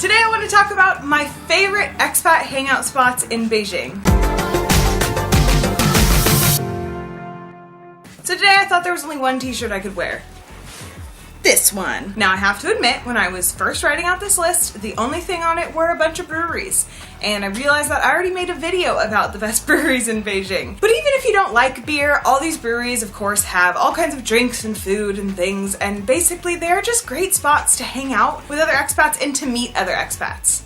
Today I want to talk about my favorite expat hangout spots in Beijing. So today I thought there was only one t-shirt I could wear. This one. Now I have to admit, when I was first writing out this list, the only thing on it were a bunch of breweries. And I realized that I already made a video about the best breweries in Beijing. But even if you don't like beer, all these breweries of course have all kinds of drinks and food and things, and basically they're just great spots to hang out with other expats and to meet other expats.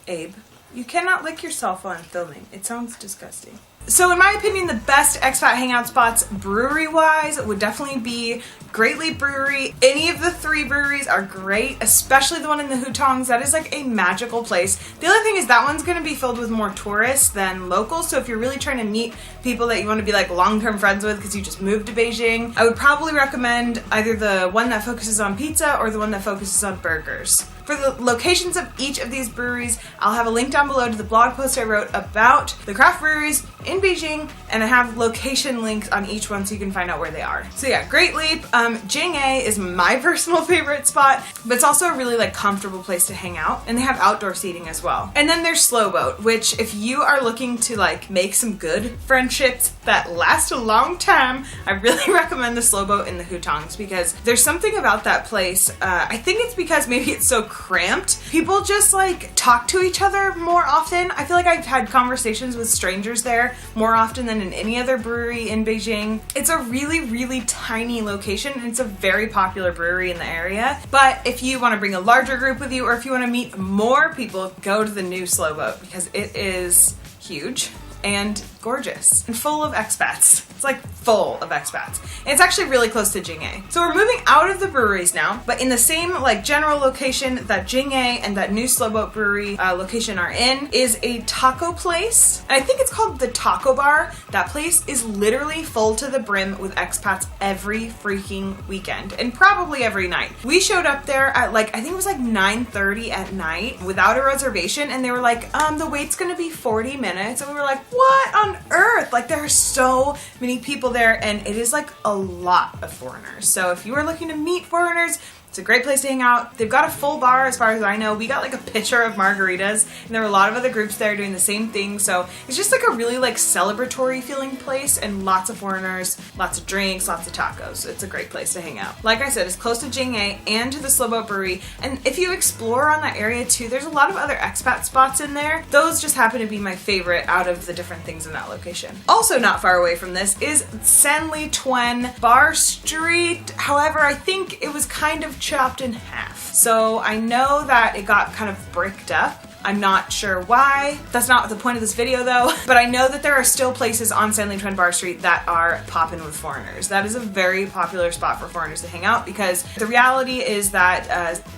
Abe, you cannot lick yourself while I'm filming. It sounds disgusting. So in my opinion, the best expat hangout spots brewery-wise would definitely be Great Leap Brewery. Any of the three breweries are great, especially the one in the Hutongs. That is like a magical place. The other thing is that one's going to be filled with more tourists than locals, so if you're really trying to meet people that you want to be like long-term friends with because you just moved to Beijing, I would probably recommend either the one that focuses on pizza or the one that focuses on burgers. For the locations of each of these breweries, I'll have a link down below to the blog post I wrote about the craft breweries in Beijing, and I have location links on each one so you can find out where they are. So yeah, Great Leap. Jing'e is my personal favorite spot, but it's also a really like comfortable place to hang out, and they have outdoor seating as well. And then there's Slow Boat, which if you are looking to like make some good friendships that last a long time, I really recommend the Slow Boat in the Hutongs because there's something about that place. I think it's because maybe it's so cramped. People just like talk to each other more often. I feel like I've had conversations with strangers there more often than in any other brewery in Beijing. It's a really, really tiny location and it's a very popular brewery in the area. But if you want to bring a larger group with you or if you want to meet more people, go to the new Slow Boat because it is huge and gorgeous and full of expats. It's like full of expats. And it's actually really close to Jing'e. So we're moving out of the breweries now, but in the same like general location that Jing'e and that new Slow Boat Brewery location are in is a taco place. And I think it's called the Taco Bar. That place is literally full to the brim with expats every freaking weekend and probably every night. We showed up there at like, I think it was like 9:30 at night without a reservation, and they were like, the wait's gonna be 40 minutes. And we were like, what on earth? Like there are so many people there and it is like a lot of foreigners. So if you are looking to meet foreigners, it's a great place to hang out. They've got a full bar as far as I know. We got like a pitcher of margaritas and there were a lot of other groups there doing the same thing. So it's just like a really like celebratory feeling place and lots of foreigners, lots of drinks, lots of tacos. It's a great place to hang out. Like I said, it's close to Jing'e and to the Slow Boat Brewery. And if you explore on that area too, there's a lot of other expat spots in there. Those just happen to be my favorite out of the different things in that location. Also not far away from this is Sanli Tuen Bar Street. However, I think it was kind of chopped in half. So I know that it got kind of bricked up. I'm not sure why. That's not the point of this video though, but I know that there are still places on Sanli Tuen Bar Street that are poppin' with foreigners. That is a very popular spot for foreigners to hang out because the reality is that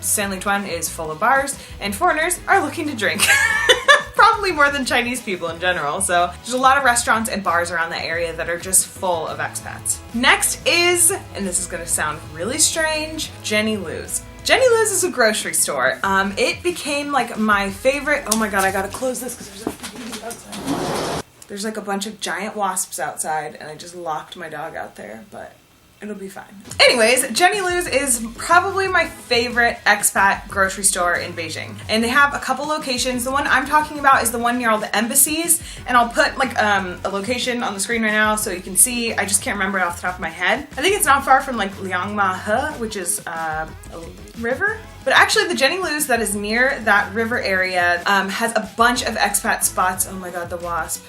Sanli Tuen is full of bars and foreigners are looking to drink. Probably more than Chinese people in general. So there's a lot of restaurants and bars around that area that are just full of expats. Next is, and this is gonna sound really strange, Jenny Lou's. Jenny Lou's is a grocery store. It became like my favorite. Oh my god, I gotta close this because there's a freaking outside. There's like a bunch of giant wasps outside and I just locked my dog out there, but it'll be fine. Anyways, Jenny Lou's is probably my favorite expat grocery store in Beijing. And they have a couple locations. The one I'm talking about is the one near all the embassies. And I'll put like a location on the screen right now so you can see. I just can't remember it off the top of my head. I think it's not far from like Liangmahe, which is a river. But actually the Jenny Lou's that is near that river area has a bunch of expat spots. Oh my god, the wasp.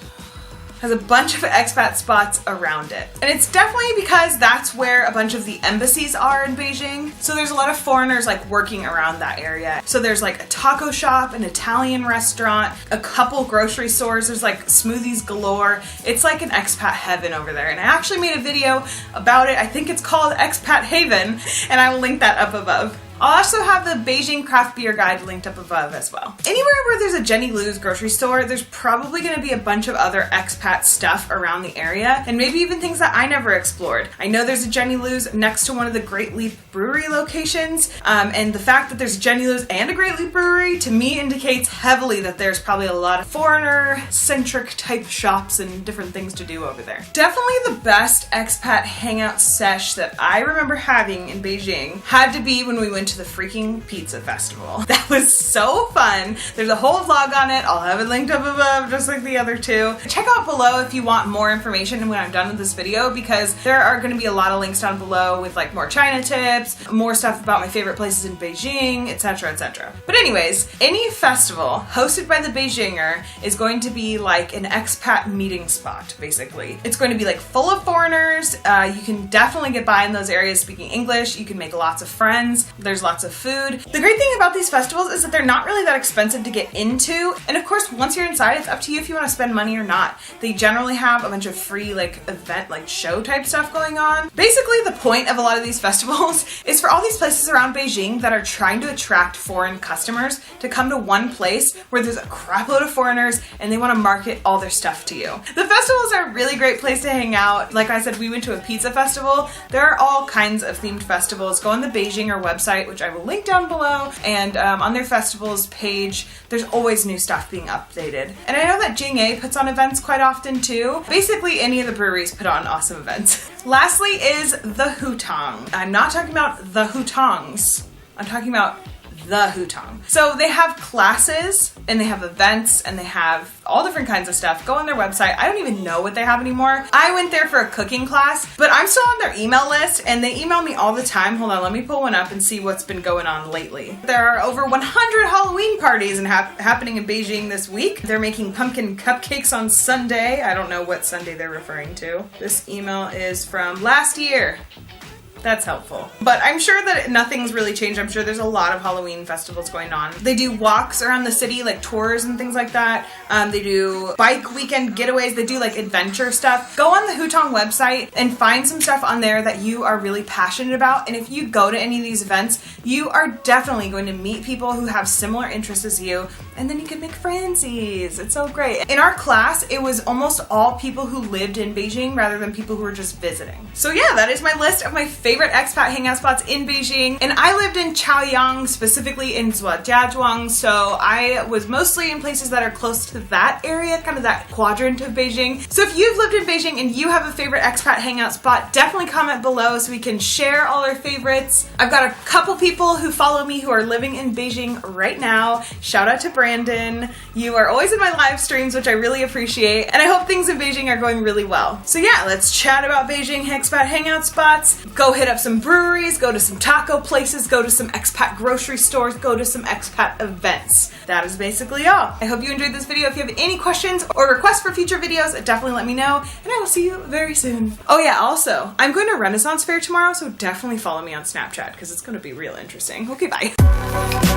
Has a bunch of expat spots around it. And it's definitely because that's where a bunch of the embassies are in Beijing. So there's a lot of foreigners like working around that area. So there's like a taco shop, an Italian restaurant, a couple grocery stores. There's like smoothies galore. It's like an expat heaven over there. And I actually made a video about it. I think it's called Expat Haven, and I will link that up above. I'll also have the Beijing craft beer guide linked up above as well. Anywhere where there's a Jenny Lou's grocery store, there's probably going to be a bunch of other expat stuff around the area, and maybe even things that I never explored. I know there's a Jenny Lou's next to one of the Great Leap Brewery locations, and the fact that there's a Jenny Lou's and a Great Leap Brewery to me indicates heavily that there's probably a lot of foreigner-centric type shops and different things to do over there. Definitely the best expat hangout sesh that I remember having in Beijing had to be when we went to to the freaking pizza festival. That was so fun. There's a whole vlog on it. I'll have it linked up above just like the other two. Check out below if you want more information when I'm done with this video, because there are going to be a lot of links down below with like more China tips, more stuff about my favorite places in Beijing, etc, etc. But anyways, any festival hosted by the Beijinger is going to be like an expat meeting spot, basically. It's going to be like full of foreigners. You can definitely get by in those areas speaking English. You can make lots of friends. There's lots of food. The great thing about these festivals is that they're not really that expensive to get into. And of course, once you're inside, it's up to you if you want to spend money or not. They generally have a bunch of free like event, like show type stuff going on. Basically, the point of a lot of these festivals is for all these places around Beijing that are trying to attract foreign customers to come to one place where there's a crap load of foreigners and they want to market all their stuff to you. The festivals are a really great place to hang out. Like I said, we went to a pizza festival. There are all kinds of themed festivals. Go on the Beijinger website, which I will link down below, and on their festivals page, there's always new stuff being updated. And I know that Jing'e puts on events quite often too. Basically, any of the breweries put on awesome events. Lastly is the hutong. I'm not talking about the hutongs. I'm talking about the hutong. So they have classes and they have events and they have all different kinds of stuff. Go on their website. I don't even know what they have anymore. I went there for a cooking class, but I'm still on their email list and they email me all the time. Hold on, let me pull one up and see what's been going on lately. There are over 100 Halloween parties happening in Beijing this week. They're making pumpkin cupcakes on Sunday. I don't know what Sunday they're referring to. This email is from last year. That's helpful. But I'm sure that nothing's really changed. I'm sure there's a lot of Halloween festivals going on. They do walks around the city, like tours and things like that. They do bike weekend getaways. They do like adventure stuff. Go on the Hutong website and find some stuff on there that you are really passionate about. And if you go to any of these events, you are definitely going to meet people who have similar interests as you. And then you can make friendsies. It's so great. In our class, it was almost all people who lived in Beijing rather than people who were just visiting. So yeah, that is my list of my favorite expat hangout spots in Beijing. And I lived in Chaoyang, specifically in Zhujiazhuang, so I was mostly in places that are close to that area, kind of that quadrant of Beijing. So if you've lived in Beijing and you have a favorite expat hangout spot, definitely comment below so we can share all our favorites. I've got a couple people who follow me who are living in Beijing right now. Shout out to Brandon. You are always in my live streams, which I really appreciate, and I hope things in Beijing are going really well. So yeah, let's chat about Beijing expat hangout spots. Go hit up some breweries, go to some taco places, go to some expat grocery stores, go to some expat events. That is basically all. I hope you enjoyed this video. If you have any questions or requests for future videos, definitely let me know, and I will see you very soon. Oh yeah, also, I'm going to Renaissance Fair tomorrow, so definitely follow me on Snapchat because it's going to be real interesting. Okay, bye.